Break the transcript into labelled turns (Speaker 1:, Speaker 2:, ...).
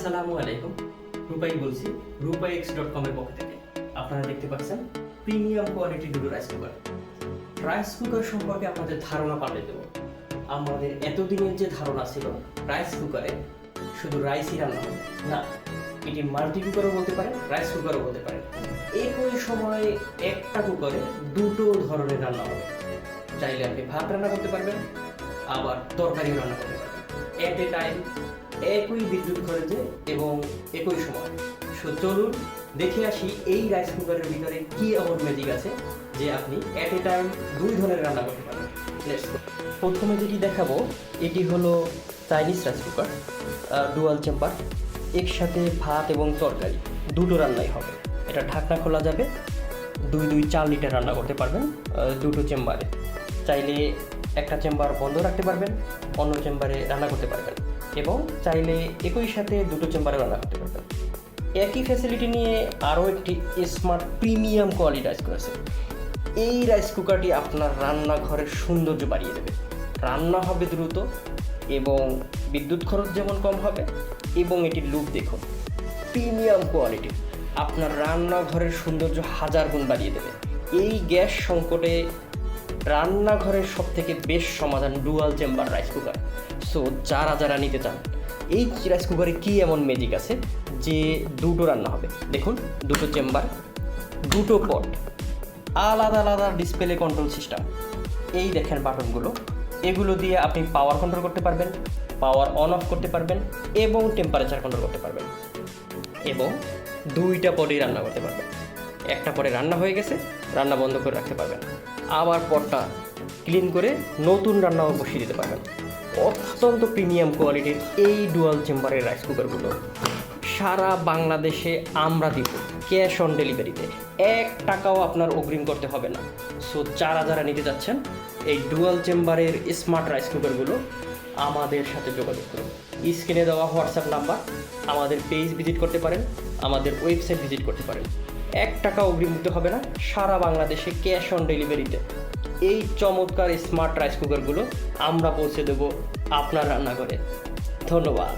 Speaker 1: আসসালামু আলাইকুম। রূপাই বলছি, rupaix.com এর পক্ষ থেকে। আপনারা দেখতে পাচ্ছেন প্রিমিয়াম কোয়ালিটি দুটো রাইস কুকার। রাইস কুকার সম্পর্কে আপনাদের ধারণা পাল্টে দেব। আমাদের এতদিনের যে ধারণা ছিল রাইস কুকারে শুধু রাইসই রান্না হবে, না, এটি মাল্টি কুকারও বলতে পারেন, রাইস কুকারও বলতে পারেন। একই সময়ে একটা কুকারে দুটো ধরনের রান্না হবে। চাইলে আপনি ভাত রান্না করতে পারবেন, আবার তরকারিও রান্না করতে পারবেন এট এ টাইম, একই বিদ্যুৎ খরচে এবং একই সময়। সো চলুন দেখে আসি এই রাইস কুকারের ভিতরে কি এমন ম্যাজিক আছে যে আপনি এট এ টাইম দুই ধরনের রান্না করতে পারবেন। প্রথমে যেটি দেখাবো এটি হলো Chinese rice cooker, dual chamber. একসাথে ভাত এবং তরকারি দুটো রান্নাই হবে। এটা ঢাকনা খোলা যাবে, 4 লিটার রান্না করতে পারবেন দুটো চেম্বারে। চাইলে একটা চেম্বার বন্ধ রাখতে পারবেন, অন্য চেম্বারে রান্না করতে পারবেন, এবং চাইলে একই সাথে দুটো চেম্বারে রান্না করতে পারবেন। একই ফ্যাসিলিটি নিয়ে আরও একটি smart premium quality rice cooker আছে। এই রাইস কুকারটি আপনার রান্নাঘরের সৌন্দর্য বাড়িয়ে দেবে। রান্না হবে দ্রুত এবং বিদ্যুৎ খরচ যেমন কম হবে, এবং এটির লুক দেখুন প্রিমিয়াম কোয়ালিটি, আপনার রান্নাঘরের সৌন্দর্য 1000 গুণ বাড়িয়ে দেবে। এই গ্যাস সংকটে রান্নাঘরের সবথেকে বেস্ট সমাধান dual chamber rice cooker. So যারা নিতে চান, এই রাইস কুকারে কী এমন ম্যাজিক আছে যে দুটো রান্না হবে। দেখুন, দুটো চেম্বার, দুটো পট, আলাদা আলাদা ডিসপ্লে কন্ট্রোল সিস্টেম। এই দেখেন বাটনগুলো, এগুলো দিয়ে আপনি পাওয়ার কন্ট্রোল করতে পারবেন, পাওয়ার অন অফ করতে পারবেন, এবং টেম্পারেচার কন্ট্রোল করতে পারবেন, এবং দুইটা পটেই রান্না করতে পারবেন। একটা পরে রান্না হয়ে গেছে, রান্না বন্ধ করে রাখতে পারবেন, আবার পটটা ক্লিন করে নতুন রান্নাও বসিয়ে দিতে পারবেন। অত্যন্ত প্রিমিয়াম কোয়ালিটির এই ডুয়াল চেম্বারের রাইস কুকারগুলো সারা বাংলাদেশে আমরা দিব ক্যাশ অন ডেলিভারিতে। 1 টাকাও আপনার অগ্রিম করতে হবে না। সো যারা নিতে যাচ্ছেন এই ডুয়াল চেম্বারের স্মার্ট রাইস কুকারগুলো, আমাদের সাথে যোগাযোগ করুন। স্ক্রিনে দেওয়া হোয়াটসঅ্যাপ নাম্বার, আমাদের পেজ ভিজিট করতে পারেন, আমাদের ওয়েবসাইট ভিজিট করতে পারেন। 1 টাকা অগ্রিম দিতে হবে না, সারা বাংলাদেশে ক্যাশ অন ডেলিভারিতে এই চমৎকার স্মার্ট রাইস কুকারগুলো আমরা পৌঁছে দেবো আপনার রান্নাঘরে। ধন্যবাদ।